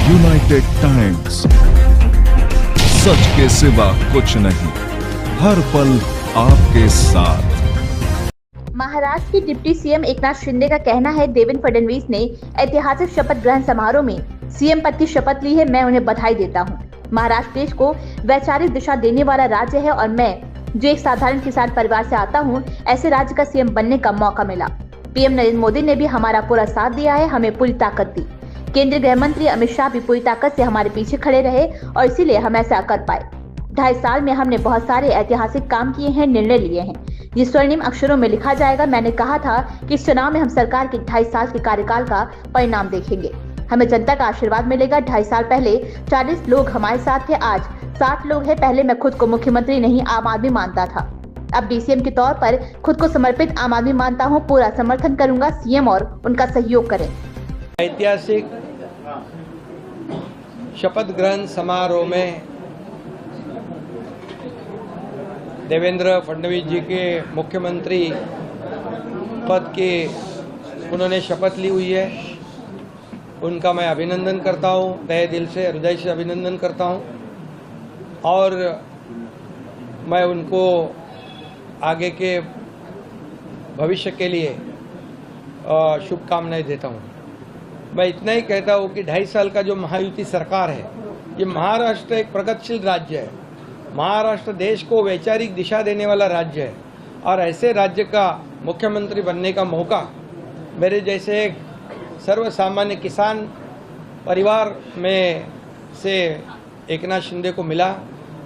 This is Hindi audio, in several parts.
यूनाइटेड टाइम्स, सच के सिवा कुछ नहीं, हर पल आपके साथ। महाराष्ट्र के डिप्टी सीएम एकनाथ शिंदे का कहना है, देवेंद्र फडणवीस ने ऐतिहासिक शपथ ग्रहण समारोह में सीएम पद की शपथ ली है। मैं उन्हें बधाई देता हूं। महाराष्ट्र देश को वैचारिक दिशा देने वाला राज्य है और मैं जो एक साधारण किसान परिवार से आता हूं, ऐसे राज्य का सीएम बनने का मौका मिला। पीएम नरेंद्र मोदी ने भी हमारा पूरा साथ दिया है, हमें पूरी ताकत दी। केंद्रीय गृह मंत्री अमित शाह भी पूरी ताकत से हमारे पीछे खड़े रहे और इसीलिए हम ऐसा कर पाए। 2.5 साल में हमने बहुत सारे ऐतिहासिक काम किए हैं, निर्णय लिए हैं, ये स्वर्णिम अक्षरों में लिखा जाएगा। मैंने कहा था कि इस चुनाव में हम सरकार के 2.5 साल के कार्यकाल का परिणाम देखेंगे, हमें जनता का आशीर्वाद मिलेगा। 2.5 साल पहले 40 लोग हमारे साथ थे, आज 60 लोग हैं। पहले मैं खुद को मुख्यमंत्री नहीं आम आदमी मानता था, अब डीसीएम के तौर पर खुद को समर्पित आम आदमी मानता हूं। पूरा समर्थन करूंगा, सीएम और उनका सहयोग करें। ऐतिहासिक शपथ ग्रहण समारोह में देवेंद्र फडणवीस जी के मुख्यमंत्री पद के उन्होंने शपथ ली हुई है, उनका मैं अभिनंदन करता हूं, तहे दिल से हृदय से अभिनंदन करता हूं और मैं उनको आगे के भविष्य के लिए शुभकामनाएं देता हूं। मैं इतना ही कहता हूं कि 2.5 साल का जो महायुति सरकार है, ये महाराष्ट्र एक प्रगतिशील राज्य है। महाराष्ट्र देश को वैचारिक दिशा देने वाला राज्य है और ऐसे राज्य का मुख्यमंत्री बनने का मौका मेरे जैसे एक सर्वसामान्य किसान परिवार में से एकनाथ शिंदे को मिला।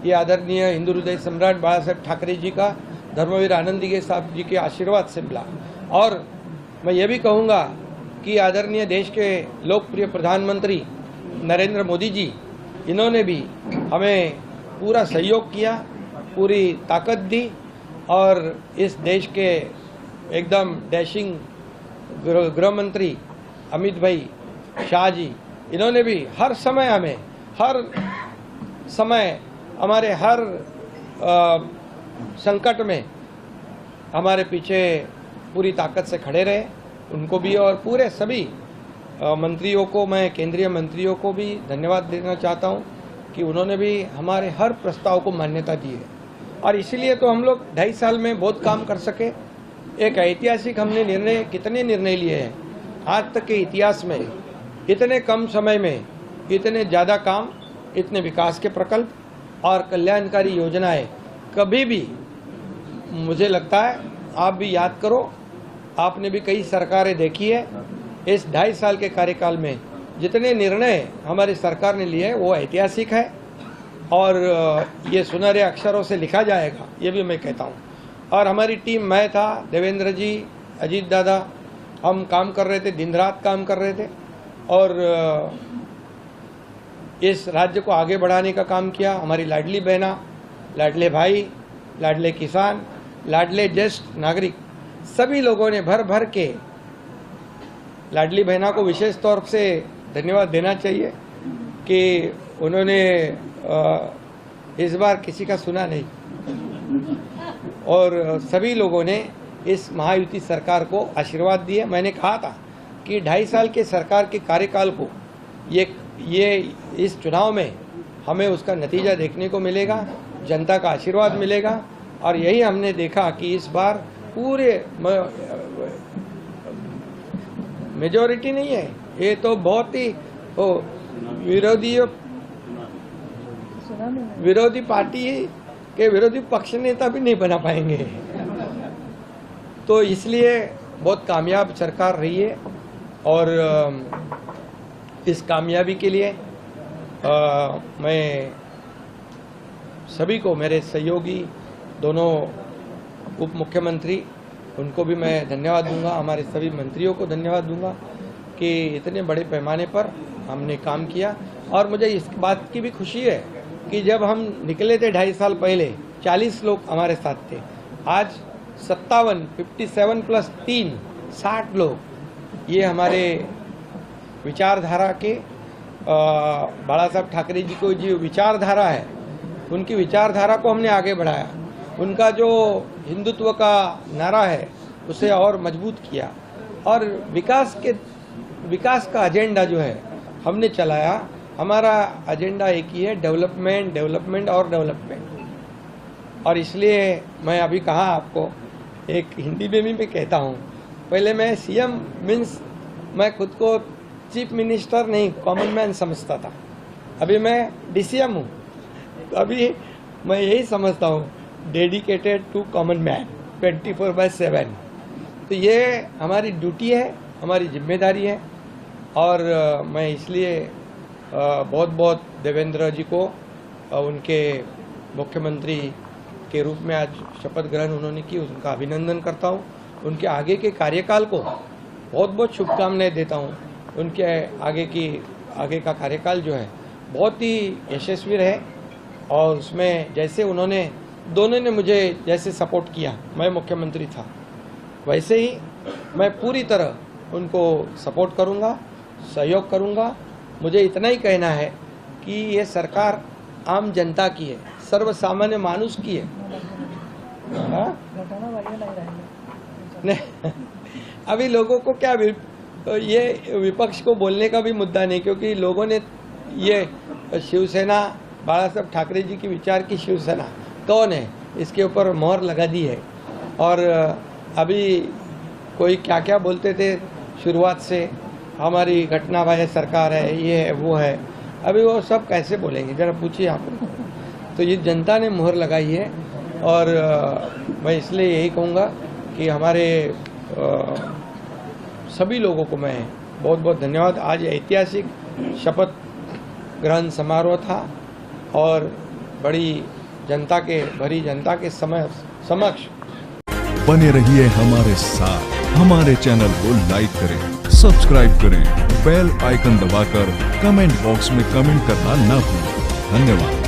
ये आदरणीय हिंदू हृदय सम्राट बाला साहेब ठाकरे जी का, धर्मवीर आनंदी साहब जी के आशीर्वाद से मिला। और मैं ये भी कहूँगा कि आदरणीय देश के लोकप्रिय प्रधानमंत्री नरेंद्र मोदी जी, इन्होंने भी हमें पूरा सहयोग किया, पूरी ताकत दी और इस देश के एकदम डैशिंग गृह मंत्री अमित भाई शाह जी, इन्होंने भी हर समय हमारे हर संकट में हमारे पीछे पूरी ताकत से खड़े रहे। उनको भी और पूरे सभी मंत्रियों को, मैं केंद्रीय मंत्रियों को भी धन्यवाद देना चाहता हूं कि उन्होंने भी हमारे हर प्रस्ताव को मान्यता दी है और इसीलिए तो हम लोग 2.5 साल में बहुत काम कर सके। एक ऐतिहासिक हमने कितने निर्णय लिए हैं आज तक के इतिहास में, इतने कम समय में इतने ज़्यादा काम, इतने विकास के प्रकल्प और कल्याणकारी योजनाएं कभी भी, मुझे लगता है आप भी याद करो, आपने भी कई सरकारें देखी है। इस 2.5 साल के कार्यकाल में जितने निर्णय हमारी सरकार ने लिए वो ऐतिहासिक है और ये सुनहरे अक्षरों से लिखा जाएगा, ये भी मैं कहता हूँ। और हमारी टीम, मैं था, देवेंद्र जी, अजीत दादा, हम काम कर रहे थे, दिन रात काम कर रहे थे और इस राज्य को आगे बढ़ाने का काम किया। हमारी लाडली बहना, लाडले भाई, लाडले किसान, लाडले ज्येष्ठ नागरिक, सभी लोगों ने भर भर के, लाडली बहना को विशेष तौर से धन्यवाद देना चाहिए कि उन्होंने इस बार किसी का सुना नहीं और सभी लोगों ने इस महायुति सरकार को आशीर्वाद दिए। मैंने कहा था कि 2.5 साल के सरकार के कार्यकाल को ये इस चुनाव में हमें उसका नतीजा देखने को मिलेगा, जनता का आशीर्वाद मिलेगा और यही हमने देखा कि इस बार पूरे मेजॉरिटी नहीं है, ये तो बहुत ही विरोधी पार्टी के विरोधी पक्ष नेता भी नहीं बना पाएंगे। तो इसलिए बहुत कामयाब सरकार रही है और इस कामयाबी के लिए मैं सभी को, मेरे सहयोगी दोनों उप मुख्यमंत्री, उनको भी मैं धन्यवाद दूंगा, हमारे सभी मंत्रियों को धन्यवाद दूंगा कि इतने बड़े पैमाने पर हमने काम किया। और मुझे इस बात की भी खुशी है कि जब हम निकले थे 2.5 साल पहले 40 लोग हमारे साथ थे, आज 57 प्लस 3 60 लोग। ये हमारे विचारधारा के बाला साहब ठाकरे जी को जो विचारधारा है, उनकी विचारधारा को हमने आगे बढ़ाया। उनका जो हिंदुत्व का नारा है उसे और मजबूत किया और विकास का एजेंडा जो है हमने चलाया हमारा एजेंडा एक ही है, डेवलपमेंट डेवलपमेंट और डेवलपमेंट। और इसलिए मैं अभी कहा आपको, एक हिंदी में भी मैं कहता हूँ, पहले मैं सीएम मीन्स मैं खुद को चीफ मिनिस्टर नहीं कॉमन मैन समझता था, अभी मैं डीसीएम हूँ, तो अभी मैं यही समझता हूँ डेडिकेटेड टू कॉमन मैन 24/7। तो ये हमारी ड्यूटी है, हमारी जिम्मेदारी है। और मैं इसलिए बहुत बहुत देवेंद्र जी को उनके मुख्यमंत्री के रूप में आज शपथ ग्रहण उन्होंने की, उनका अभिनंदन करता हूँ। उनके आगे के कार्यकाल को बहुत बहुत शुभकामनाएं देता हूँ। उनके आगे का कार्यकाल जो है बहुत ही यशस्वी रहे, और उसमें जैसे उन्होंने दोनों ने मुझे जैसे सपोर्ट किया, मैं मुख्यमंत्री था, वैसे ही मैं पूरी तरह उनको सपोर्ट करूंगा, सहयोग करूंगा। मुझे इतना ही कहना है कि ये सरकार आम जनता की है, सर्वसामान्य मानुष की है। हाँ? नहीं, अभी लोगों को क्या ये विपक्ष को बोलने का भी मुद्दा नहीं, क्योंकि लोगों ने ये शिवसेना, बाला साहब ठाकरे जी की विचार की शिवसेना कौन है, इसके ऊपर मोहर लगा दी है। और अभी कोई क्या क्या बोलते थे शुरुआत से, हमारी घटना बाह्य सरकार है, ये है वो है, अभी वो सब कैसे बोलेंगे, जरा पूछिए आप। तो ये जनता ने मोहर लगाई है। और मैं इसलिए यही कहूँगा कि हमारे सभी लोगों को मैं बहुत बहुत धन्यवाद। आज ऐतिहासिक शपथ ग्रहण समारोह था, और भरी जनता के समक्ष बने रहिए हमारे साथ। हमारे चैनल को लाइक करें, सब्सक्राइब करें, बेल आइकन दबाकर कमेंट बॉक्स में कमेंट करना ना भूलें। धन्यवाद।